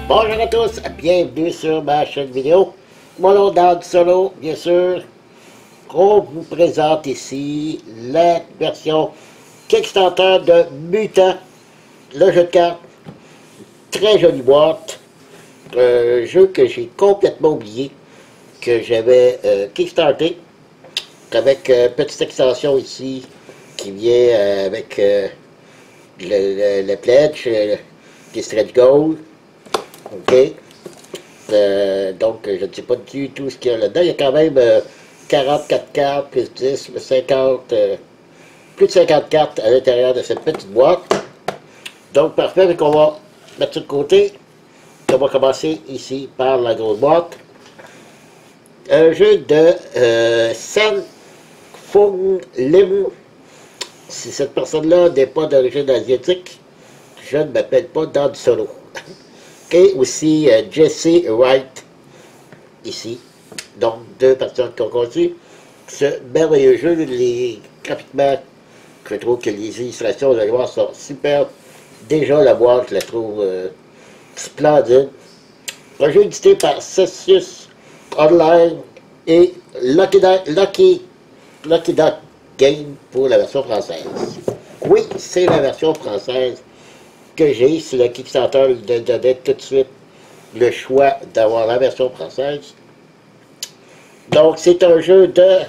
Bonjour à tous, bienvenue sur ma chaîne vidéo. Mon nom Dan Solo, bien sûr. On vous présente ici la version Kickstarter de Mutant, le jeu de cartes. Très jolie boîte. Un jeu que j'ai complètement oublié, que j'avais kickstarté, avec petite extension ici qui vient avec le pledge, les stretch goals. Ok. Donc, je ne sais pas du tout ce qu'il y a là-dedans. Il y a quand même 44 cartes, plus 10, 50, plus de 50 cartes à l'intérieur de cette petite boîte. Donc, parfait. Donc, on va mettre ça de côté. On va commencer ici par la grosse boîte. Un jeu de Sen Fung Lim. Si cette personne-là n'est pas d'origine asiatique, je ne m'appelle pas Dan Solo. Et aussi Jesse Wright, ici. Donc, deux personnes qui ont conçu ce merveilleux jeu. Graphiquement, je trouve que les illustrations, vous allez voir, sont superbes. Déjà, la boîte, je la trouve splendide. Un jeu édité par Celsius Online et Lucky Duck Game pour la version française. Oui, c'est la version française que j'ai. Si le Kickstarter lui donnait tout de suite le choix d'avoir la version française. Donc, c'est un jeu de,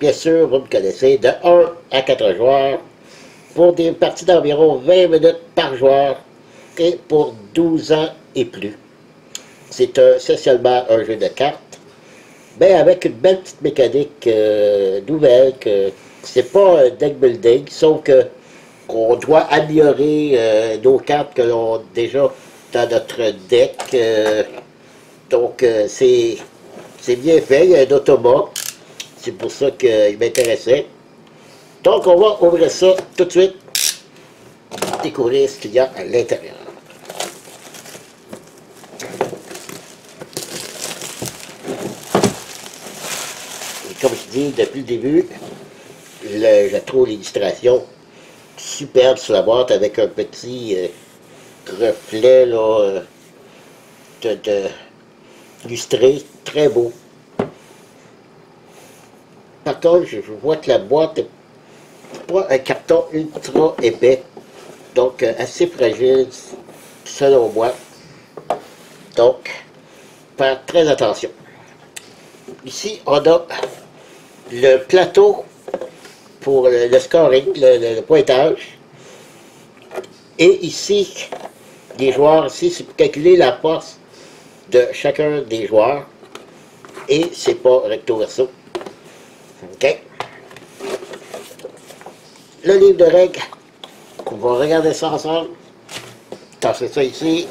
bien sûr, vous me connaissez, de 1 à 4 joueurs, pour des parties d'environ 20 minutes par joueur, et pour 12 ans et plus. C'est essentiellement un jeu de cartes, mais avec une belle petite mécanique nouvelle, que c'est pas un deck building, sauf que on doit améliorer nos cartes que l'on a déjà dans notre deck. Donc, c'est bien fait. Il y a un automa. C'est pour ça qu'il m'intéressait. Donc, on va ouvrir ça tout de suite. Découvrir ce qu'il y a à l'intérieur. Et comme je dis depuis le début, je trouve l'illustration superbe sur la boîte avec un petit reflet là, illustré, très beau. Par contre, je vois que la boîte n'est pas un carton ultra épais, donc assez fragile selon moi. Donc, faire très attention. Ici, on a le plateau pour le scoring, le pointage. Et ici, les joueurs, ici, c'est pour calculer la force de chacun des joueurs. Et c'est pas recto verso. OK. Le livre de règles, on va regarder ça ensemble. Tasser ça ici.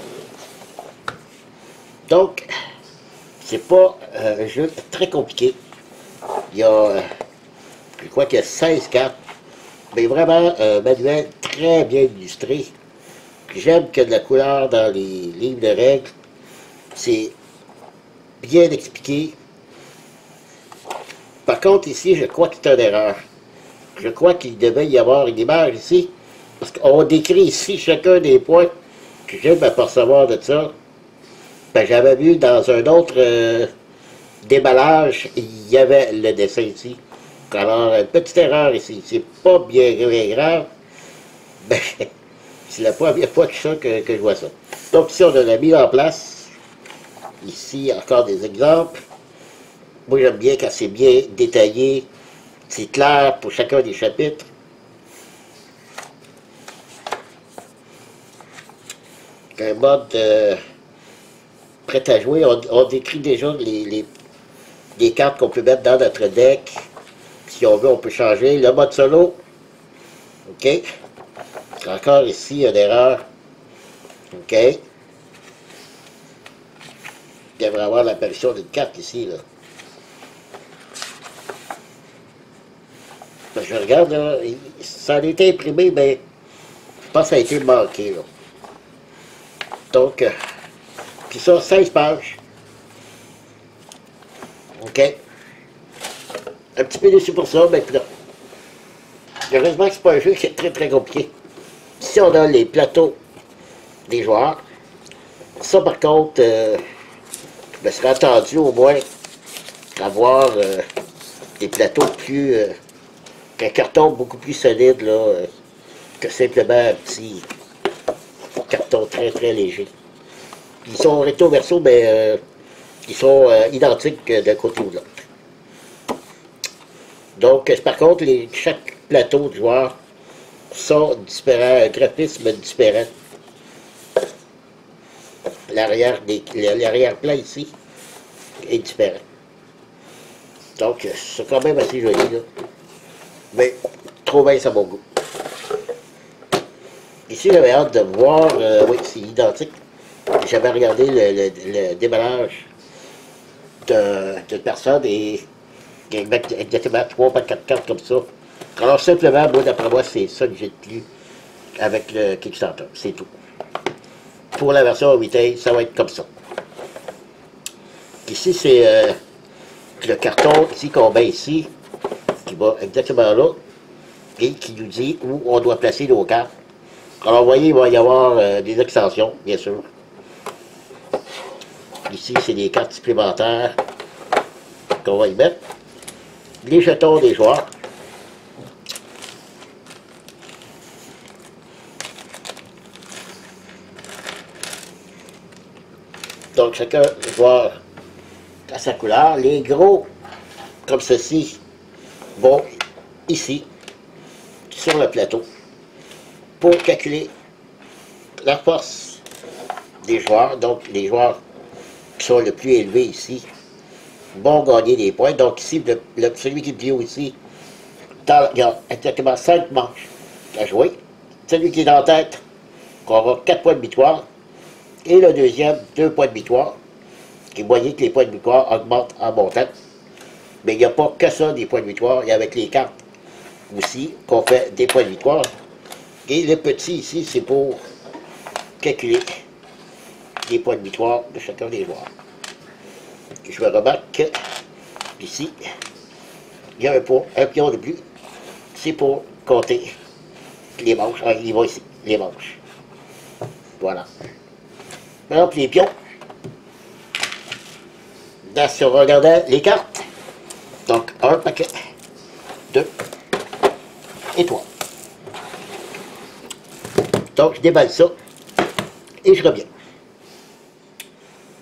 Donc, c'est pas un jeu très compliqué. Il y a je crois qu'il y a 16 cartes, mais vraiment un manuel très bien illustré. J'aime que de la couleur dans les livres de règles. C'est bien expliqué. Par contre, ici, je crois que c'est une erreur. Je crois qu'il devait y avoir une image ici, parce qu'on décrit ici chacun des points que j'aime m'apercevoir de ça. Ben, j'avais vu dans un autre déballage, il y avait le dessin ici. Alors, une petite erreur ici, c'est pas bien grave, ben, c'est la première fois que je vois ça. Donc ici, on a mis en place, ici, encore des exemples. Moi, j'aime bien quand c'est bien détaillé, c'est clair pour chacun des chapitres. Un mode prêt à jouer, on décrit déjà les cartes qu'on peut mettre dans notre deck. Si on veut, on peut changer. Le mode solo. OK. Encore ici, une erreur. OK. Il devrait avoir l'apparition d'une carte ici, là. Je regarde, là, ça a été imprimé, mais je pense que ça a été manqué, là. Donc, puis ça, 16 pages. OK. Un petit peu déçu pour ça, mais puis là. Heureusement que c'est pas un jeu qui est très compliqué. Ici, on a les plateaux des joueurs. Ça, par contre, je me serais attendu au moins à avoir des plateaux plus... qu'un carton beaucoup plus solide, là, que simplement un petit carton très très léger. Ils sont recto-verso, mais ils sont identiques d'un côté ou de l'autre. Donc, par contre, chaque plateau de joueur sont différents, un graphisme différent. L'arrière-plan ici est différent. Donc, c'est quand même assez joli, là. Mais, trop bien, ça mon goût. Ici, j'avais hâte de voir, oui, c'est identique. J'avais regardé le déballage de personnes et il y a exactement 3 par 4 cartes comme ça. Alors, simplement, moi, d'après moi, c'est ça que j'ai tenu avec le Kickstarter. C'est tout. Pour la version retail, ça va être comme ça. Ici, c'est le carton ici qu'on met ici, qui va exactement là, et qui nous dit où on doit placer nos cartes. Alors, vous voyez, il va y avoir des extensions, bien sûr. Ici, c'est des cartes supplémentaires qu'on va y mettre. Les jetons des joueurs. Donc, chacun joueur à sa couleur. Les gros, comme ceci, vont ici, sur le plateau, pour calculer la force des joueurs. Donc, les joueurs qui sont le plus élevés ici vont gagner des points. Donc, ici, celui qui est plus haut ici, il y a exactement 5 manches à jouer. Celui qui est en tête, on aura 4 points de victoire. Et le deuxième, 2 points de victoire. Et vous voyez que les points de victoire augmentent en montant. Mais il n'y a pas que ça, des points de victoire. Il y a avec les cartes aussi qu'on fait des points de victoire. Et le petit ici, c'est pour calculer les points de victoire de chacun des joueurs. Et je me remarque qu'ici, il y a un pion de plus. C'est pour compter les manches. Ah, il va ici, les manches. Voilà. Maintenant, les pions. Là, si on regardait les cartes, donc 1 paquet, 2 et 3. Donc, je déballe ça et je reviens.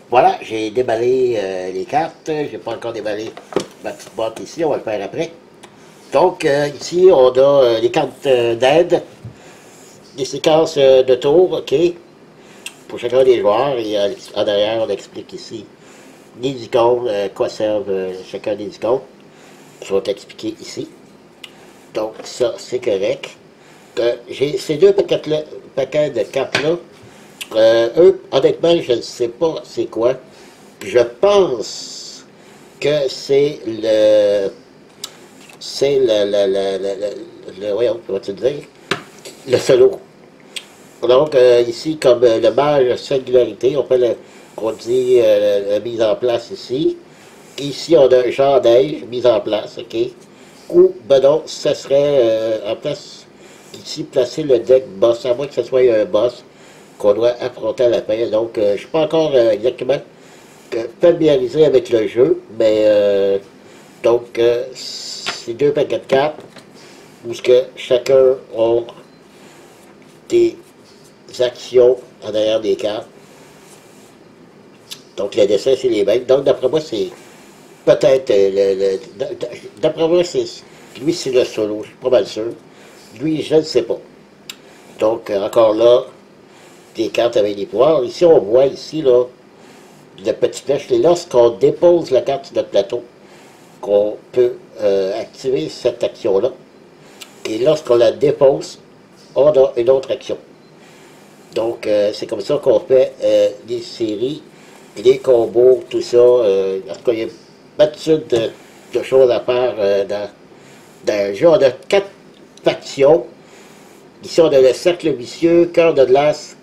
Voilà, j'ai déballé les cartes. Je n'ai pas encore déballé ma petite boîte ici, on va le faire après. Donc, ici, on a les cartes d'aide, des séquences de tours, OK, pour chacun des joueurs. Et en arrière, on explique ici les icônes, quoi servent chacun des icônes, qui sont expliquées ici. Donc, ça, c'est correct. J'ai ces deux paquets de cartes-là. Eux, honnêtement, je ne sais pas c'est quoi. Je pense que c'est voyons, comment tu dire? Le solo. Donc, ici, comme le mage singularité, on dit la mise en place ici. Ici, on a un genre neige mise en place, OK? Ou, ben non, ça serait en place, ici, placer le deck boss, à moins que ce soit un boss qu'on doit affronter à la fin. Donc, je ne suis pas encore exactement familiarisé avec le jeu, mais donc, c'est 2 paquets de cartes, où ce que chacun a des actions en arrière des cartes. Donc, le dessin, c'est les mêmes. Donc, d'après moi, c'est peut-être d'après moi, lui, c'est le solo, je suis pas mal sûr. Lui, je ne sais pas. Donc, encore là, des cartes avec des pouvoirs. Ici, on voit ici, là, le petit flèche. Et lorsqu'on dépose la carte sur notre plateau, qu'on peut activer cette action-là. Et lorsqu'on la dépose, on a une autre action. Donc, c'est comme ça qu'on fait les séries, les combos, tout ça. En tout cas, il y a une multitude de choses à faire dans le jeu. On a 4 factions. Ici, on a le cercle vicieux, cœur de glace,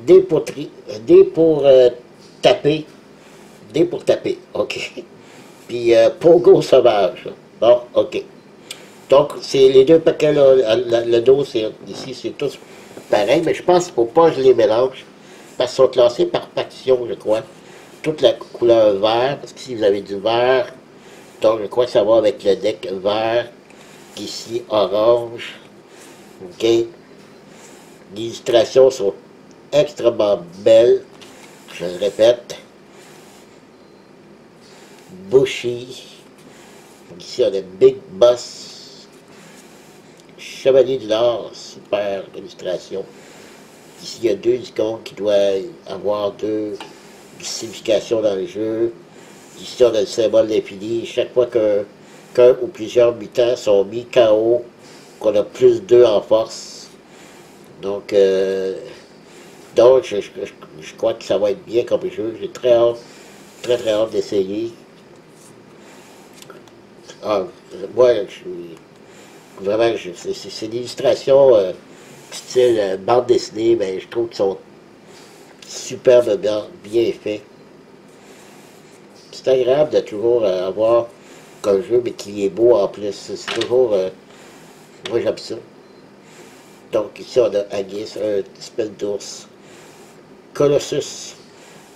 dés pour taper, OK. Puis Pogo sauvage. Bon, OK. Donc, c'est les deux paquets là, le dos, ici, c'est tous pareil, mais je pense qu'il ne faut pas que je les mélange. parce qu'ils sont classés par faction, je crois. Toute la couleur vert, parce que si vous avez du vert, donc je crois que ça va avec le deck vert, ici orange. OK. Les illustrations sont extrêmement belles, je le répète. Bushy. Ici on a Big Boss. Chevalier du Nord, super illustration. Ici il y a deux icônes qui doivent avoir deux significations dans le jeu. Ici on a le symbole d'infini. Chaque fois qu'un ou plusieurs mutants sont mis KO, qu'on a plus 2 en force. Donc, je crois que ça va être bien comme jeu. J'ai très hâte, très hâte d'essayer. Ah, moi, je suis vraiment, c'est une illustration style bande dessinée, mais je trouve qu'ils sont superbement bien faits. C'est agréable de toujours avoir un jeu, mais qui est beau en plus. C'est toujours, moi j'aime ça. Donc ici on a Aegis, un espèce d'ours. Colossus,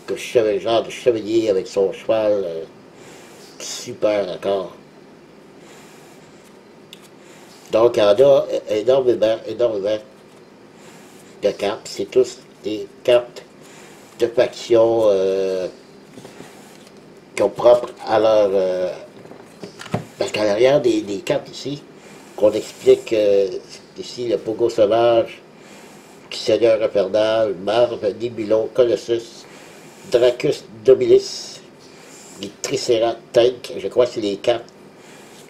que genre de chevalier avec son cheval, super encore. Donc, il y en a énormément de cartes. C'est tous des cartes de faction qui sont propres à leur... parce qu'à l'arrière des cartes ici, qu'on explique ici le Pogo Sauvage, Seigneur Infernal, Marve, Nibulon, Colossus, Dracus Domilis, les Triceratops Tank, je crois que c'est les cartes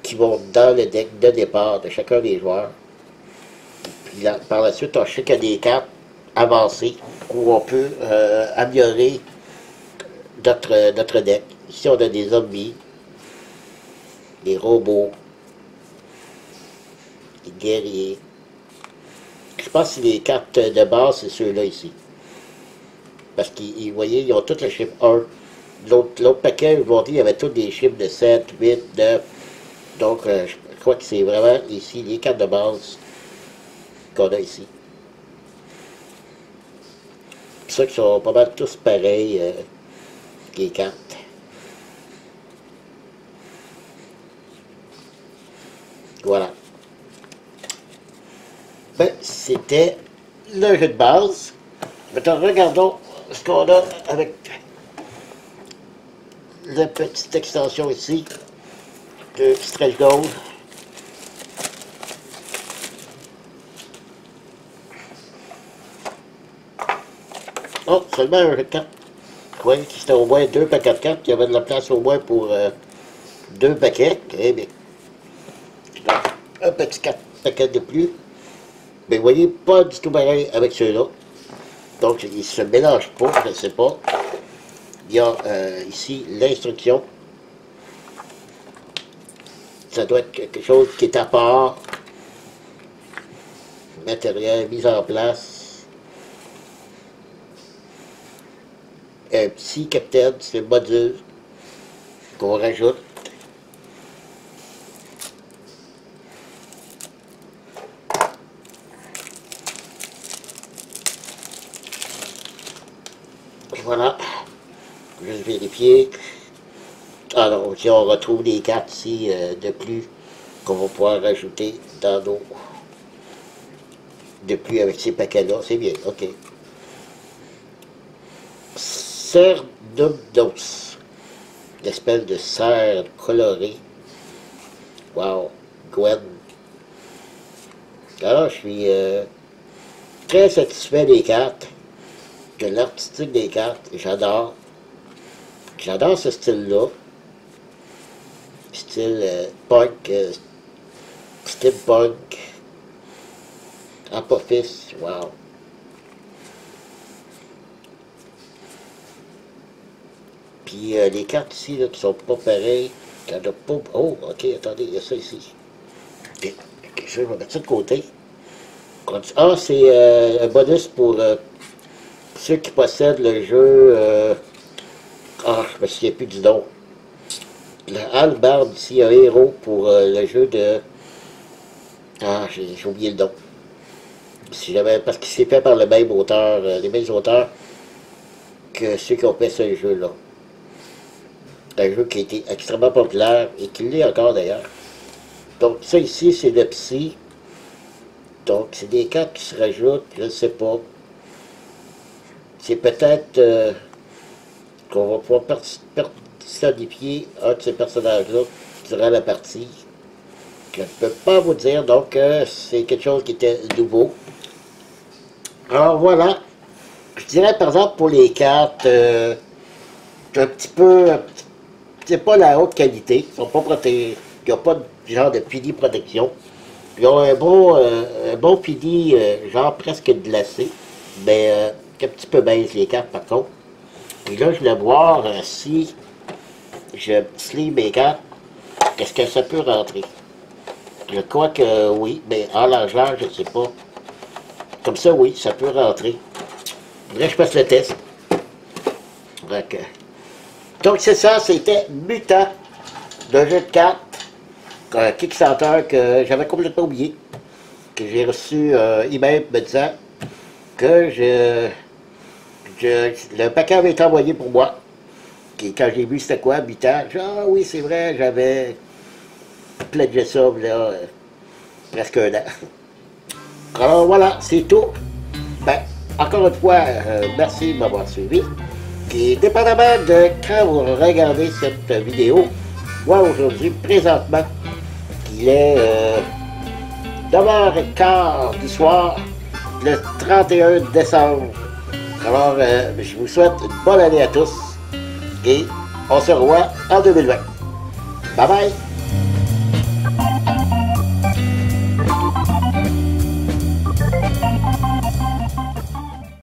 qui vont dans le deck de départ de chacun des joueurs. Puis là, par la suite, on sait qu'il y a des cartes avancées où on peut améliorer notre deck. Ici, on a des zombies, des robots, des guerriers. Je pense que les cartes de base, c'est ceux-là ici. Parce que, vous voyez, ils ont tous le chiffre 1. L'autre paquet, aujourd'hui, il y avait tous des chiffres de 7, 8, 9. Donc, je crois que c'est vraiment ici les cartes de base qu'on a ici. C'est ça qui sont pas mal tous pareils, les cartes. Voilà. Ben, c'était le jeu de base. Maintenant, regardons ce qu'on a avec la petite extension ici de Stretch Gold. Oh, seulement un jeu de cartes. Oui, c'était au moins 2 paquets de cartes. Il y avait de la place au moins pour 2 paquets. Eh bien, un petit paquet de plus. Mais vous voyez, pas du tout pareil avec ceux-là. Donc, ils ne se mélangent pas, je ne sais pas. Il y a ici l'instruction. Ça doit être quelque chose qui est à part. Matériel, mise en place. Un petit capitaine, c'est le module qu'on rajoute. Voilà. Juste vérifier. Alors, si on retrouve des cartes ici de plus qu'on va pouvoir rajouter dans nos... de plus avec ces paquets-là, c'est bien, ok. Cerdobdos, l'espèce de cerf coloré. Wow, Gwen. Alors, je suis très satisfait des cartes, de l'artistique des cartes, j'adore. J'adore ce style-là. Style punk, steampunk, Apophis, wow. Puis les cartes ici là, qui sont pas pareilles, il y en a pas. Oh, ok, attendez, il y a ça ici. Ok, je vais mettre ça de côté. Ah, c'est un bonus pour ceux qui possèdent le jeu. Ah, je me souviens plus du nom. Le Halberd ici, un héros pour le jeu de... Ah, j'ai oublié le nom. Si jamais, parce qu'il s'est fait par le même auteur, les mêmes auteurs ceux qui ont fait ce jeu-là. Un jeu qui a été extrêmement populaire et qui l'est encore d'ailleurs. Donc ça ici, c'est le psy. Donc c'est des cartes qui se rajoutent, je ne sais pas. C'est peut-être qu'on va pouvoir personnifier un de ces personnages-là durant la partie. Je ne peux pas vous dire, donc c'est quelque chose qui était nouveau. Alors voilà, je dirais par exemple pour les cartes, un petit peu, c'est pas la haute qualité, ils sont pas protégés, ils n'ont pas de genre de pili protection. Ils ont un bon pili, genre presque glacé, mais un petit peu baisse les cartes par contre. Et là, je voulais voir si je sleeve mes cartes, est-ce que ça peut rentrer? Je crois que oui, mais en largeur, je ne sais pas. Comme ça, oui, ça peut rentrer. Faudrait que je fasse le test. Donc c'est ça, c'était Mutant, d'un jeu de cartes, un Kickstarter que j'avais complètement oublié, que j'ai reçu email me disant que le paquet avait été envoyé pour moi. Et quand j'ai vu c'était quoi, Mutant, j'ai dit, ah oui, c'est vrai, j'avais pledgé ça, là, presque un an. Alors voilà, c'est tout. Ben, encore une fois, merci de m'avoir suivi. Et dépendamment de quand vous regardez cette vidéo, moi aujourd'hui, présentement, il est 9h15 du soir, le 31 décembre. Alors, je vous souhaite une bonne année à tous et on se revoit en 2020. Bye bye!